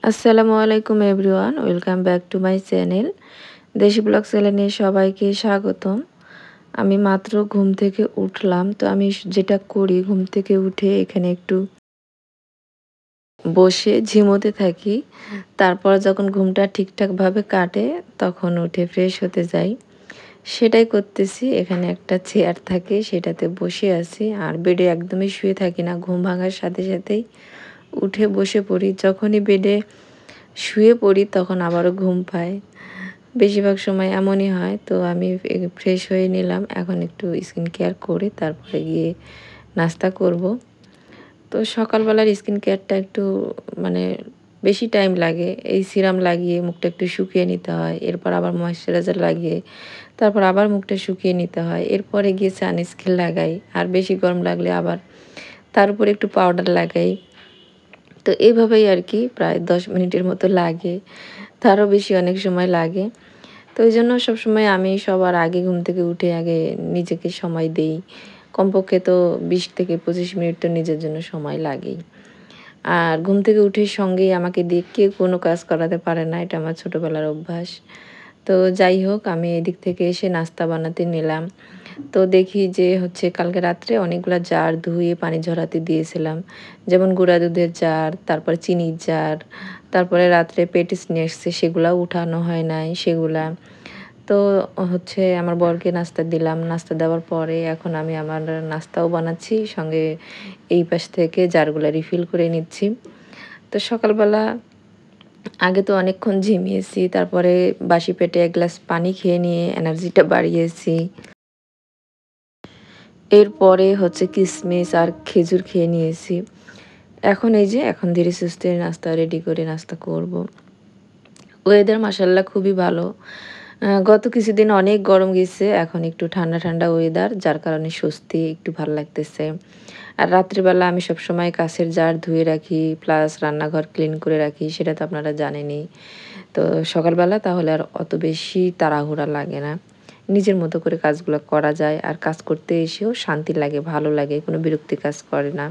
আসসালামু আলাইকুম everyone, welcome back to my channel. দেশি ব্লগ চ্যানেলে সবাইকে স্বাগতম। আমি মাত্র ঘুম থেকে উঠলাম। তো আমি যেটা করি, ঘুম থেকে উঠে এখানে একটু বসে ঝিমোতে থাকি। তারপর যখন ঘুমটা ঠিকঠাকভাবে কাটে তখন উঠে ফ্রেশ হতে যাই। সেটাই করতেছি। এখানে একটা চেয়ার থাকে, সেটাতে বসে আছি। আর বেডে একদমই শুয়ে থাকি না, ঘুম ভাঙার সাথে সাথেই উঠে বসে পড়ি। যখনই বেডে শুয়ে পড়ি তখন আবারও ঘুম পায়। বেশিরভাগ সময় এমনই হয়। তো আমি ফ্রেশ হয়ে নিলাম। এখন একটু স্কিন কেয়ার করে তারপরে গিয়ে নাস্তা করব। তো সকালবেলার স্কিন কেয়ারটা একটু মানে বেশি টাইম লাগে। এই সিরাম লাগিয়ে মুখটা একটু শুকিয়ে নিতে হয়। এরপর আবার ময়েশ্চারাইজার লাগিয়ে তারপর আবার মুখটা শুকিয়ে নিতে হয়। এরপরে গিয়ে সানস্ক্রিন লাগাই। আর বেশি গরম লাগলে আবার তার উপরে একটু পাউডার লাগাই। তো এভাবেই আর কি প্রায় ১০ মিনিটের মতো লাগে। তারও বেশি অনেক সময় লাগে। তো এইজন্য সবসময় আমি সবার আগে ঘুম থেকে উঠে আগে নিজেকে সময় দেই। কমপক্ষে তো ২০ থেকে ২৫ মিনিট তো নিজের জন্য সময় লাগেই। আর ঘুম থেকে উঠে সঙ্গেই আমাকে দিয়ে কেউ কোনো কাজ করাতে পারে না। এটা আমার ছোটোবেলার অভ্যাস। তো যাই হোক, আমি এদিক থেকে এসে নাস্তা বানাতে নিলাম। তো দেখি যে কালকে রাত্রে অনেকগুলা জার ধুয়ে পানি ঝরাতে দিয়েছিলাম। যেমন গুঁড়া দুধের জার, তারপর চিনির জার, তারপরে রাত্রে পেটিস নিয়ে এসছে, সেগুলাও উঠানো হয় নাই সেগুলা। তো আমার বরকে নাস্তা দিলাম। নাস্তা দেওয়ার পরে এখন আমি আমার নাস্তাও বানাচ্ছি। সঙ্গে এই পাশ থেকে জারগুলা রিফিল করে নিচ্ছি। তো সকালবেলা আগে তো অনেকক্ষণ ঝিমিয়েছি। তারপরে বাসি পেটে ১ গ্লাস পানি খেয়ে নিয়ে এনার্জিটা বাড়িয়েছি। এরপরে কিসমিস আর খেজুর খেয়ে নিয়েছি। এখন এই যে এখন ধীরে সুস্থে নাস্তা রেডি করে নাস্তা করব। ওয়েদার মাশাআল্লাহ খুবই ভালো। গত কিছুদিন অনেক গরম গেছে। এখন একটু ঠান্ডা, ঠান্ডা ওয়েদার, যার কারণে স্বস্তি, একটু ভাল লাগতেছে। আর রাত্রিবেলা আমি সবসময় কাঁচের জার ধুয়ে রাখি, প্লাস রান্নাঘর ক্লিন করে রাখি, সেটা তো আপনারা জানেনই। তো সকালবেলা তাহলে আর অত বেশি তাড়াহুড়া লাগে না। নিজের মতো করে কাজগুলো করা যায়। আর কাজ করতে এসেও শান্তি লাগে, ভালো লাগে, কোনো বিরক্তি কাজ করে না।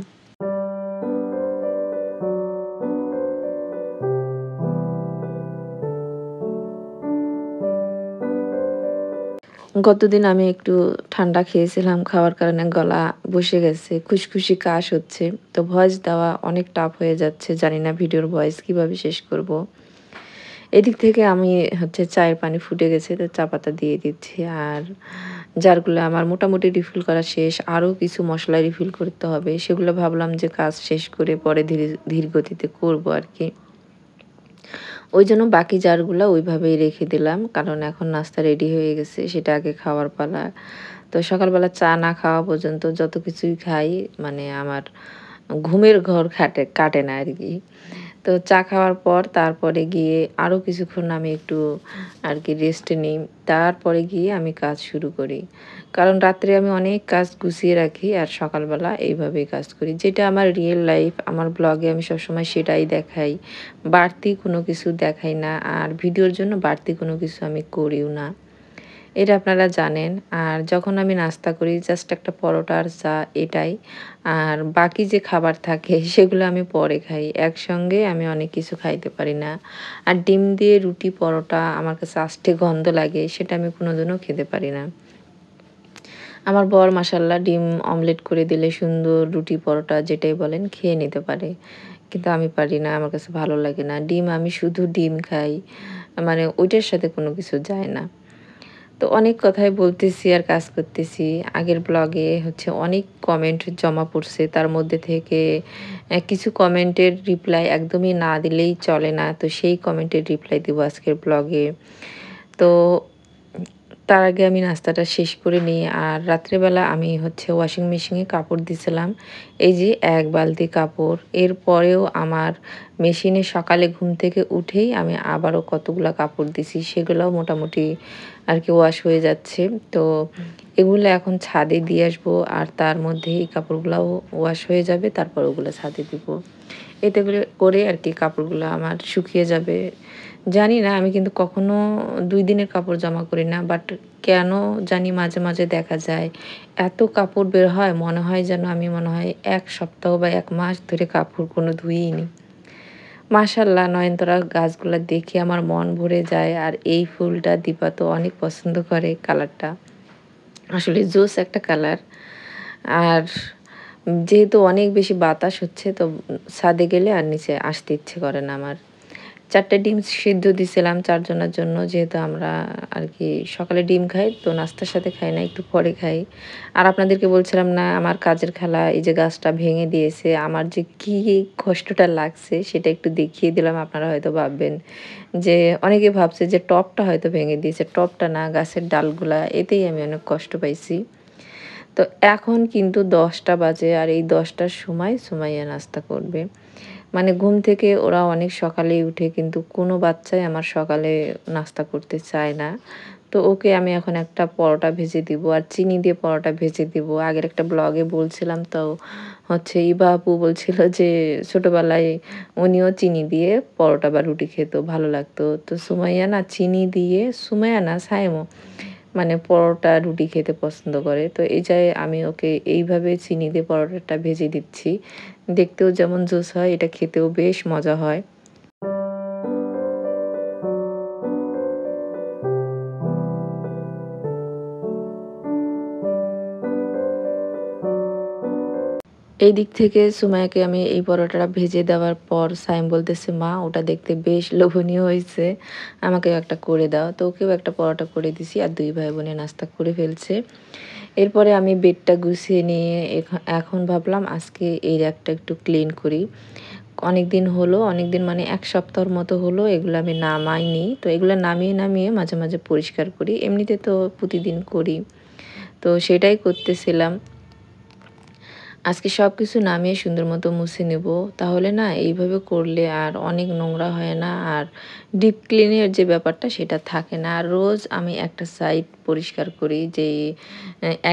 গতদিন আমি একটু ঠান্ডা খেয়েছিলাম, খাওয়ার কারণে গলা বসে গেছে, খুশখুশি কাশ হচ্ছে। তো ভয়েস দেওয়া অনেক টাফ হয়ে যাচ্ছে। জানি না ভিডিওর ভয়েস কিভাবে শেষ করব। এদিক থেকে আমি চায়ের পানি ফুটে গেছে, তো চা পাতা দিয়ে দিচ্ছি। আর জারগুলো আমার মোটামুটি রিফিল করা শেষ। আরও কিছু মসলা রিফিল করতে হবে। সেগুলো ভাবলাম যে কাজ শেষ করে পরে ধীর গতিতে করব আরকি। ওইজন্য বাকি জারগুলা ওইভাবেই রেখে দিলাম। কারণ এখন নাস্তা রেডি হয়ে গেছে, সেটা আগে খাওয়ার পালা। তো সকালবেলা চা না খাওয়া পর্যন্ত যত কিছুই খাই, মানে আমার ঘুমের ঘোর কাটে না আরকি। তো চা খাওয়ার পর তারপরে গিয়ে আরও কিছুক্ষণ আমি একটু আরকি রেস্ট নিই। তারপরে গিয়ে আমি কাজ শুরু করি। কারণ রাত্রে আমি অনেক কাজ গুছিয়ে রাখি আর সকালবেলা এইভাবেই কাজ করি। যেটা আমার রিয়েল লাইফ, আমার ব্লগে আমি সবসময় সেটাই দেখাই। বাড়তি কোনো কিছু দেখাই না। আর ভিডিওর জন্য বাড়তি কোনো কিছু আমি করিও না। এটা আপনারা জানেন। আর যখন আমি নাস্তা করি জাস্ট একটা পরোটা আর চা, এটাই। আর বাকি যে খাবার থাকে সেগুলো আমি পরে খাই। একসঙ্গে আমি অনেক কিছু খাইতে পারি না। আর ডিম দিয়ে রুটি, পরোটা আমার কাছে আষ্টে গন্ধ লাগে। সেটা আমি কোনোদিনও খেতে পারি না। আমার বর মাশাআল্লাহ ডিম অমলেট করে দিলে সুন্দর রুটি, পরোটা যেটাই বলেন খেয়ে নিতে পারে। কিন্তু আমি পারি না, আমার কাছে ভালো লাগে না। ডিম আমি শুধু ডিম খাই। মানে ওইটার সাথে কোনো কিছু যায় না। তো অনেক কথাই বলতেছি আর কাজ করতেছি। আগের ব্লগে অনেক কমেন্ট জমা পড়ছে। তার মধ্যে থেকে কিছু কমেন্টের রিপ্লাই একদমই না দিলেই চলে না। তো সেই কমেন্টের রিপ্লাই দিব আজকের ব্লগে। তো তার আগে আমি নাস্তাটা শেষ করে নিই। আর রাত্রেবেলা আমি ওয়াশিং মেশিনে কাপড় দিছিলাম। এই যে ১ বালতি কাপড়। এরপরেও আমার মেশিনে সকালে ঘুম থেকে উঠেই আমি আবারও কতগুলা কাপড় দিছি। সেগুলাও মোটামুটি আরকি ওয়াশ হয়ে যাচ্ছে। তো এগুলো এখন ছাদে দিয়ে আসবো। আর তার মধ্যে এই কাপড়গুলাও ওয়াশ হয়ে যাবে। তারপর ওগুলো ছাদে দিব। এতে করে আরকি কাপড়গুলো আমার শুকিয়ে যাবে। জানি না, আমি কিন্তু কখনো ২ দিনের কাপড় জমা করি না। বাট কেন জানি মাঝে, মাঝে দেখা যায় এত কাপড় বের হয়, মনে হয় যেন আমি ১ সপ্তাহ বা ১ মাস ধরে কাপড় কোনো ধুইনি। মাশাআল্লাহ নয়নতারা গাছগুলা দেখে আমার মন ভরে যায়। আর এই ফুলটা দীপা তো অনেক পছন্দ করে কালারটা। আসলে জোস একটা কালার। আর যেহেতু অনেক বেশি বাতাস হচ্ছে তো ছাদে গেলে আর নিচে আসতে ইচ্ছে করে না আমার। ৪ টা ডিম সিদ্ধ দিছিলাম ৪ জনের জন্য। যেহেতু আমরা আরকি সকালে ডিম খাই তো নাস্তার সাথে খাই না, একটু পরে খাই। আর আপনাদেরকে বলছিলাম না আমার কাজের খালা এই যে গাছটা ভেঙে দিয়েছে। আমার যে কি কষ্টটা লাগছে সেটা একটু দেখিয়ে দিলাম। আপনারা হয়তো ভাববেন যে অনেকে ভাবছে যে টবটা হয়তো ভেঙে দিয়েছে। টবটা না, গাছের ডালগুলা এতেই আমি অনেক কষ্ট পাইছি। তো এখন কিন্তু ১০টা বাজে আর এই ১০টার সময় সুমাইয়া নাস্তা করবে। মানে ঘুম থেকে ওরা অনেক সকালেই উঠে কিন্তু কোনো বাচ্চাই আমার সকালে নাস্তা করতে চায় না। তো ওকে আমি এখন একটা পরোটা ভেজে দিব আর চিনি দিয়ে পরোটা ভেজে দিব। আগের একটা ব্লগে বলছিলাম তো হচ্ছে ইবা আপু বলছিল যে ছোটবেলায় উনিও চিনি দিয়ে পরোটা বা রুটি খেত, ভালো লাগতো। তো সুমাইয়া না চিনি দিয়ে সুমাইয়া না সায়েমও মানে পরোটা রুটি খেতে পছন্দ করে। তো এই যে আমি ওকে এইভাবে চিনি দিয়ে পরোটাটা ভেজে দিচ্ছি। দেখতেও যেমন জুস হয়, এটা খেতেও বেশ মজা হয়। এই দিক থেকে সুমাইয়াকে আমি এই পরোটাটা ভেজে দেওয়ার পর সাইম বলতেছে, "মা ওটা দেখতে বেশ লোভনীয় হইছে। আমাকেও একটা করে দাও।" তো ওকেও একটা পরোটা করে দিছি আর ২ ভাই বোনে নাস্তা করে ফেলছে। এরপরে আমি বেডটা গুছিয়ে নিয়ে এখন ভাবলাম আজকে এই র্যাকটা একটু ক্লিন করি। অনেকদিন হলো, অনেকদিন মানে ১ সপ্তাহর মতো হলো এগুলো আমি নামাইনি। তো এগুলো নামিয়ে, নামিয়ে মাঝে, মাঝে পরিষ্কার করি। এমনিতে তো প্রতিদিন করি। তো সেটাই করতেছিলাম। আজকে সবকিছু নামিয়ে সুন্দর মতো মুছে নেব। তাহলে না এইভাবে করলে আর অনেক নোংরা হয় না। আর ডিপ ক্লিনের যে ব্যাপারটা সেটা থাকে না। আর রোজ আমি একটা সাইড পরিষ্কার করি যে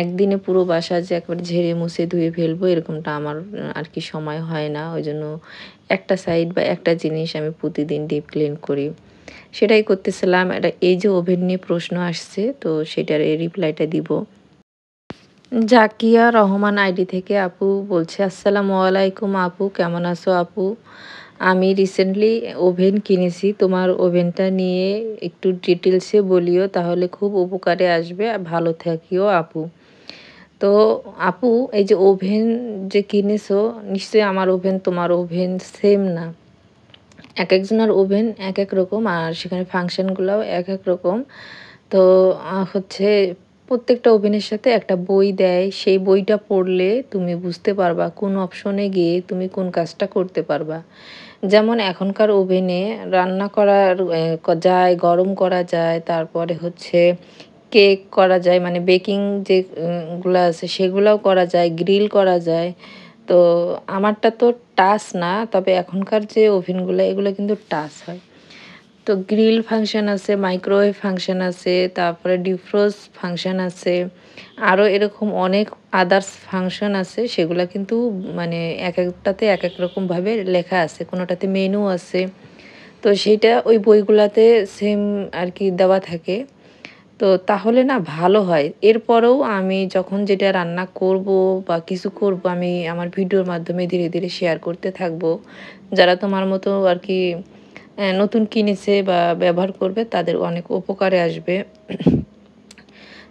একদিনে পুরো বাসা যে একবারে ঝেড়ে মুছে ধুয়ে ফেলবো এরকমটা আমার আর কি সময় হয় না। ওইজন্য একটা সাইড বা একটা জিনিস আমি প্রতিদিন ডিপ ক্লিন করি। সেটাই করতেছিলাম। এই যে ওভেন নিয়ে প্রশ্ন আসছে তো সেটার রিপ্লাইটা দিব। জাকিয়া রহমান আইডি থেকে আপু বলছে, আসসালামু আলাইকুম আপু, কেমন আছো আপু? আমি রিসেন্টলি ওভেন কিনেছি। তোমার ওভেনটা নিয়ে একটু ডিটেলসে বলিও তাহলে খুব উপকারে আসবে। আর ভালো থাকিও আপু। তো আপু এই যে ওভেন যে কিনেছো নিশ্চয়ই আমার ওভেন তোমার ওভেন সেম না। একেকজনের ওভেন একেক রকম আর সেখানে ফাংশনগুলাও একেক রকম। তো হচ্ছে প্রত্যেকটা ওভেনের সাথে একটা বই দেয়। সেই বইটা পড়লে তুমি বুঝতে পারবা কোন অপশনে গিয়ে তুমি কোন কাজটা করতে পারবা। যেমন এখনকার ওভেনে রান্না করার যায়, গরম করা যায়, তারপরে হচ্ছে কেক করা যায় মানে বেকিং যে গুলা আছে সেগুলাও করা যায়, গ্রিল করা যায়। তো আমারটা তো টাচ না, তবে এখনকার যে ওভেনগুলো এগুলো কিন্তু টাচ হয়। তো গ্রিল ফাংশন আছে, মাইক্রোওয়েভ ফাংশন আছে, তারপরে ডিফ্রোস্ট ফাংশন আছে। আরও এরকম অনেক আদার্স ফাংশন আছে সেগুলা কিন্তু মানে একেকটাতে একেক রকমভাবে লেখা আছে। কোনোটাতে মেনু আছে। তো সেইটা ওই বইগুলাতে সেম আর কি দেওয়া থাকে। তো তাহলে না ভালো হয়। এরপরেও আমি যখন যেটা রান্না করব বা কিছু করব আমি আমার ভিডিওর মাধ্যমে ধীরে, ধীরে শেয়ার করতে থাকবো। যারা তোমার মতো আর কি নতুন কিনেছে বা ব্যবহার করবে তাদের অনেক উপকারে আসবে।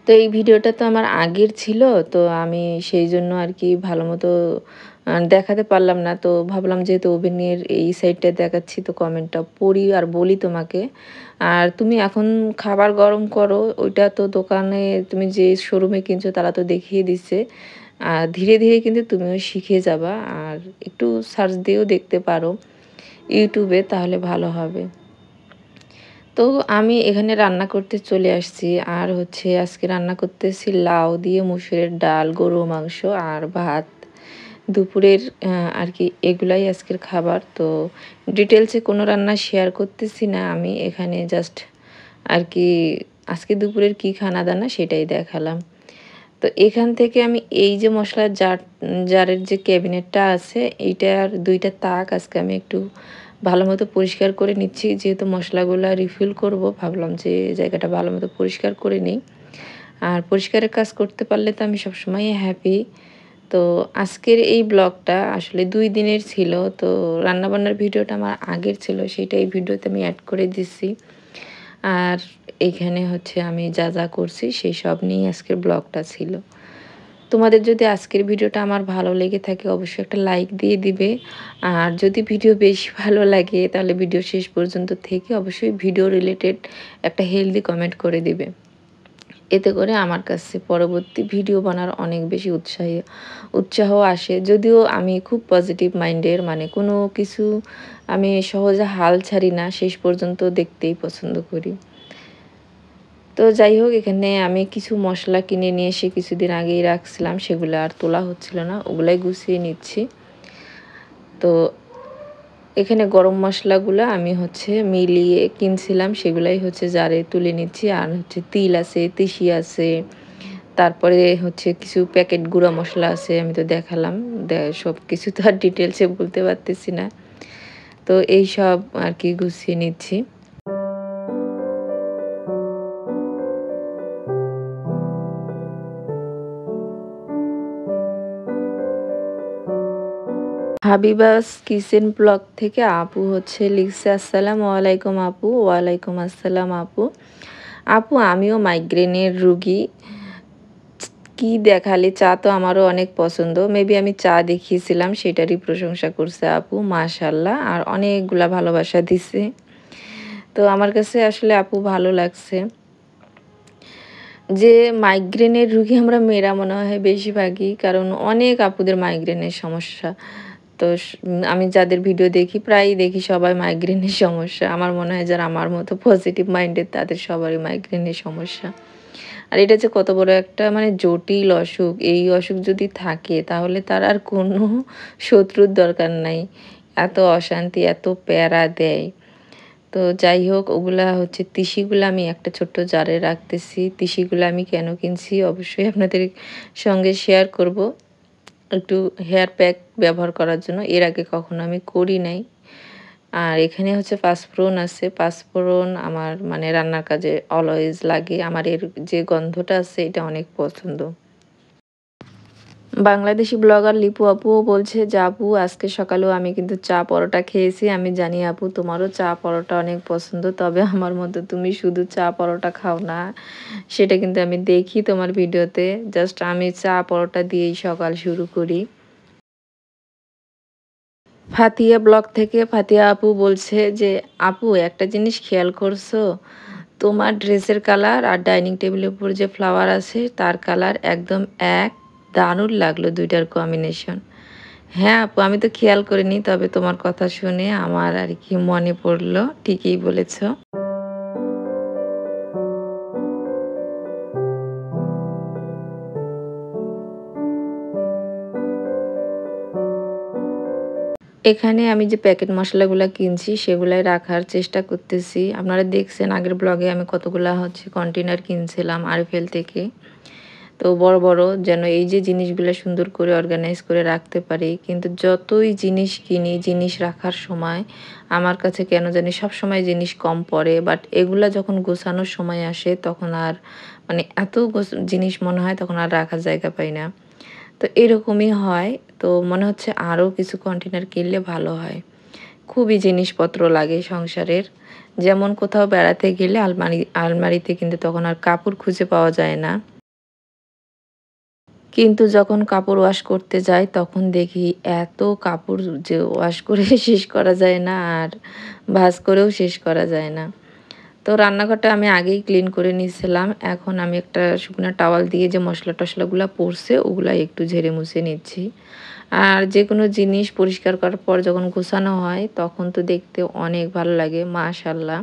তো এই ভিডিওটা তো আমার আগের ছিল। তো আমি সেইজন্য আর কি ভালোমতো দেখাতে পারলাম না। তো ভাবলাম যেহেতু ওভেনের এই সাইডটা দেখাচ্ছি তো কমেন্টটা পড়ি আর বলি তোমাকে। আর তুমি এখন খাবার গরম করো, ওইটা তো দোকানে তুমি যে শোরুমে কিনছো তারা তো দেখিয়ে দিছে। আর ধীরে, ধীরে কিন্তু তুমিও শিখে যাবা। আর একটু সার্চ দিয়েও দেখতে পারো ইউটিউবে, তাহলে ভালো হবে। তো আমি এখানে রান্না করতে চলে আসছি। আর হচ্ছে আজকে রান্না করতেছি লাউ দিয়ে মুসুরের ডাল, গরুর মাংস আর ভাত। দুপুরের আর কি এগুলাই আজকের খাবার। তো ডিটেলসে কোনো রান্না শেয়ার করতেছি না আমি। এখানে জাস্ট আর কি আজকে দুপুরের কী খানা-দানা সেটাই দেখালাম। তো এখান থেকে আমি এই যে মসলার জারের যে ক্যাবিনেটটা আছে এইটার ২ টা তাক আজকে আমি একটু ভালোমতো পরিষ্কার করে নিচ্ছি। যেহেতু মসলাগুলা রিফিল করব ভাবলাম যে জায়গাটা ভালোমতো পরিষ্কার করে নিই। আর পরিষ্কারের কাজ করতে পারলে তো আমি সবসময়ই হ্যাপি। তো আজকের এই ব্লগটা আসলে 2 দিনের ছিল। তো রান্নাবান্নার ভিডিওটা আমার আগের ছিল, সেটা এই ভিডিওতে আমি অ্যাড করে দিছি। আর এইখানে হচ্ছে আমি যা যা করছি সেই সব নিয়ে আজকের ব্লগটা ছিল। তোমাদের যদি আজকের ভিডিওটা আমার ভালো লেগে থাকে অবশ্যই একটা লাইক দিয়ে দিবে। আর যদি ভিডিও বেশি ভালো লাগে তাহলে ভিডিও শেষ পর্যন্ত থেকে অবশ্যই ভিডিও রিলেটেড একটা হেলদি কমেন্ট করে দিবে। এতে করে আমার কাছে পরবর্তী ভিডিও বানার অনেক বেশি উৎসাহ আসে। যদিও আমি খুব পজিটিভ মাইন্ডের, মানে কোনো কিছু আমি সহজে হাল ছাড়ি না, শেষ পর্যন্ত দেখতেই পছন্দ করি। তো যাই হোক, এখানে আমি কিছু মশলা কিনে নিয়ে এসে কিছুদিন আগেই রাখছিলাম, সেগুলো আর তোলা হচ্ছিল না, ওগুলাই গুছিয়ে নিচ্ছি। তো এখানে গরম মশলাগুলো আমি হচ্ছে মিলিয়ে কিনছিলাম, সেগুলাই হচ্ছে জারে তুলে নিচ্ছি। আর হচ্ছে তিল আছে, তিসি আছে, তারপরে হচ্ছে কিছু প্যাকেট গুঁড়া মশলা আছে, আমি তো দেখালাম। সব কিছু তো আর ডিটেলসে বলতে পারতেছি না। তো এই সব আর কি গুছিয়ে নিচ্ছি। হাবিবাস কিচেন ব্লগ থেকে আপু হচ্ছে লিখছে, আসসালামু আলাইকুম আপু। ওয়ালাইকুম আসসালাম আপু। আপু আমিও মাইগ্রেনের রুগী, কি দেখালে চা তো আমারও অনেক পছন্দ। মেবি আমি চা দেখিয়েছিলাম, সেটারই প্রশংসা করছে আপু, মাশাল্লাহ, আর অনেকগুলা ভালোবাসা দিছে। তো আমার কাছে আসলে আপু ভালো লাগছে যে মাইগ্রেনের রুগী আমরা মেয়েরা মনে হয় বেশিরভাগই, কারণ অনেক আপুদের মাইগ্রেনের সমস্যা। তো আমি যাদের ভিডিও দেখি প্রায়ই দেখি সবাই মাইগ্রেনের সমস্যা। আমার মনে হয় যারা আমার মতো পজিটিভ মাইন্ডের তাদের সবারই মাইগ্রেনের সমস্যা। আর এটা যে কত বড় একটা মানে জটিল অসুখ, এই অসুখ যদি থাকে তাহলে তার আর কোনো শত্রুর দরকার নাই। এত অশান্তি, এত প্যারা দেয়। তো যাই হোক, ওগুলা হচ্ছে তিসিগুলো আমি একটা ছোট্ট জারে রাখতেছি। তিসিগুলো আমি কেন কিনছি অবশ্যই আপনাদের সঙ্গে শেয়ার করব। একটু হেয়ার প্যাক ব্যবহার করার জন্য, এর আগে কখনো আমি করি নাই। আর এখানে হচ্ছে পাঁচফোড়ন আছে। পাঁচফোড়ন আমার মানে রান্নার কাজে অলওয়েজ লাগে। আমার এর যে গন্ধটা আছে এটা অনেক পছন্দ। বাংলাদেশি ব্লগার লিপু আপুও বলছে যে আপু আজকে সকালেও আমি কিন্তু চা পরোটা খেয়েছি। আমি জানি আপু তোমারও চা পরোটা অনেক পছন্দ, তবে আমার মতো তুমি শুধু চা পরোটা খাও না, সেটা কিন্তু আমি দেখি তোমার ভিডিওতে। জাস্ট আমি চা পরোটা দিয়েই সকাল শুরু করি। ফাতিয়া ব্লগ থেকে ফাতিয়া আপু বলছে যে আপু একটা জিনিস খেয়াল করছো, তোমার ড্রেসের কালার আর ডাইনিং টেবিলের উপর যে ফ্লাওয়ার আছে তার কালার একদম এক, দারুণ লাগলো দুইটার কম্বিনেশন। হ্যাঁ আপু, আমি তো খেয়াল করিনি, তবে তোমার কথা শুনে আমার আর কি মনে পড়লো, ঠিকই বলেছো। এখানে আমি যে প্যাকেট মশলাগুলা কিনছি সেগুলাই রাখার চেষ্টা করতেছি। আপনারা দেখছেন আগের ব্লগে আমি কতগুলা হচ্ছে কন্টেনার কিনছিলাম আরএফএল থেকে। তো বড় বড় যেন এই যে জিনিসগুলো সুন্দর করে অর্গানাইজ করে রাখতে পারি। কিন্তু যতই জিনিস কিনি, জিনিস রাখার সময় আমার কাছে কেন জানি সবসময় জিনিস কম পড়ে। বাট এগুলা যখন গোছানোর সময় আসে তখন আর মানে এত জিনিস মনে হয় তখন আর রাখার জায়গা পাই না। তো এরকমই হয়। তো মনে হচ্ছে আরও কিছু কন্টেনার কিনলে ভালো হয়। খুবই জিনিসপত্র লাগে সংসারের। যেমন কোথাও বেড়াতে গেলে আলমারিতে কিন্তু তখন আর কাপড় খুঁজে পাওয়া যায় না। কিন্তু যখন কাপড় ওয়াশ করতে যাই তখন দেখি এত কাপড় যে ওয়াশ করে শেষ করা যায় না, আর ভাঁজ করেও শেষ করা যায় না। তো রান্নাঘরটা আমি আগেই ক্লিন করে নিয়েছিলাম। এখন আমি একটা শুকনো টাওয়াল দিয়ে যে মশলা-টশলাগুলা পড়ছে ওগুলা একটু ঝেড়ে মুছে নিচ্ছি। আর যেকোনো জিনিস পরিষ্কার করার পর যখন গোছানো হয় তখন তো দেখতে অনেক ভালো লাগে, মাশাআল্লাহ।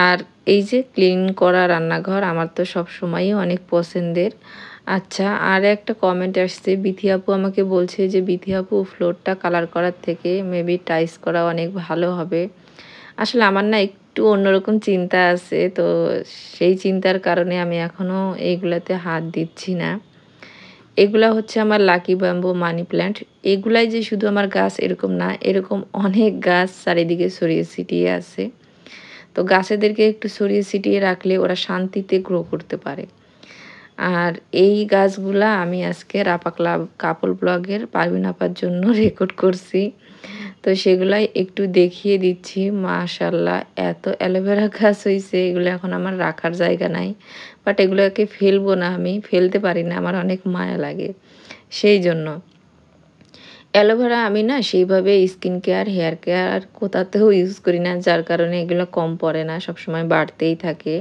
আর এই যে ক্লিন করা রান্নাঘর আমার তো সবসময়ই অনেক পছন্দের। আচ্ছা, আর একটা কমেন্ট আসছে, বিথি আপু আমাকে বলছে যে বিথি আপু ফ্লোরটা কালার করার থেকে মেবি টাইলস করা অনেক ভালো হবে। আসলে আমার না একটু অন্যরকম চিন্তা আছে। তো সেই চিন্তার কারণে আমি এখনও এইগুলাতে হাত দিচ্ছি না। এগুলা হচ্ছে আমার লাকি ব্যাম্বো মানি প্ল্যান্ট। এগুলাই যে শুধু আমার গাছ এরকম না, এরকম অনেক গাছ চারিদিকে ছড়িয়ে ছিটিয়ে আছে। তো গাছেদেরকে একটু ছড়িয়ে ছিটিয়ে রাখলে ওরা শান্তিতে গ্রো করতে পারে। আর এই গাছগুলা আমি আজকে রাপা ক্লাব কাপল ব্লগের পারভিন আপার জন্য রেকর্ড করছি। তো সেগুলাই একটু দেখিয়ে দিচ্ছি। মাশাআল্লাহ এত অ্যালোভেরা গাছ হইছে, এগুলো এখন আমার রাখার জায়গা নাই। বাট এগুলোকে ফেলবো না, আমি ফেলতে পারি না, আমার অনেক মায়া লাগে সেই জন্য। অ্যালোভেরা আমি না সেইভাবে স্কিন কেয়ার, হেয়ার কেয়ার কোথাতেও ইউজ করি না, যার কারণে এগুলো কম পড়ে না, সবসময় বাড়তেই থাকে।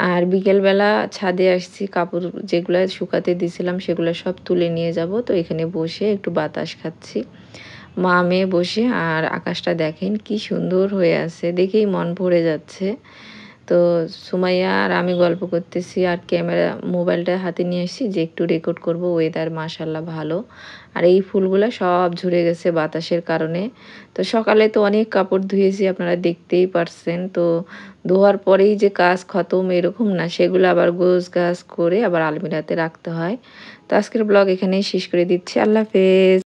আর বিকেলবেলা ছাদে আসছি, কাপড় যেগুলা শুকাতে দিছিলাম সেগুলো সব তুলে নিয়ে যাব। তো এখানে বসে একটু বাতাস খাচ্ছি। মা মেয়ে বসে, আর আকাশটা দেখেন কি সুন্দর হয়ে আছে, দেখেই মন ভরে যাচ্ছে। তো সুমাইয়া আর আমি গল্প করতেছি, আর মোবাইলটা হাতে নিয়ে এসেছি যে একটু রেকর্ড করব। ওয়েদার মাশাআল্লাহ ভালো। আর এই ফুলগুলা সব ঝরে গেছে বাতাসের কারণে। তো সকালে তো অনেক কাপড় ধুয়েছি, আপনারা দেখতেই পারছেন। তো ধোয়ার পরেই যে কাজ খতম এরকম না, সেগুলো আবার গোছগাছ করে আবার আলমিরাতে রাখতে হয়। তো আজকের ব্লগ এখানেই শেষ করে দিচ্ছি। আল্লাহ হাফেজ।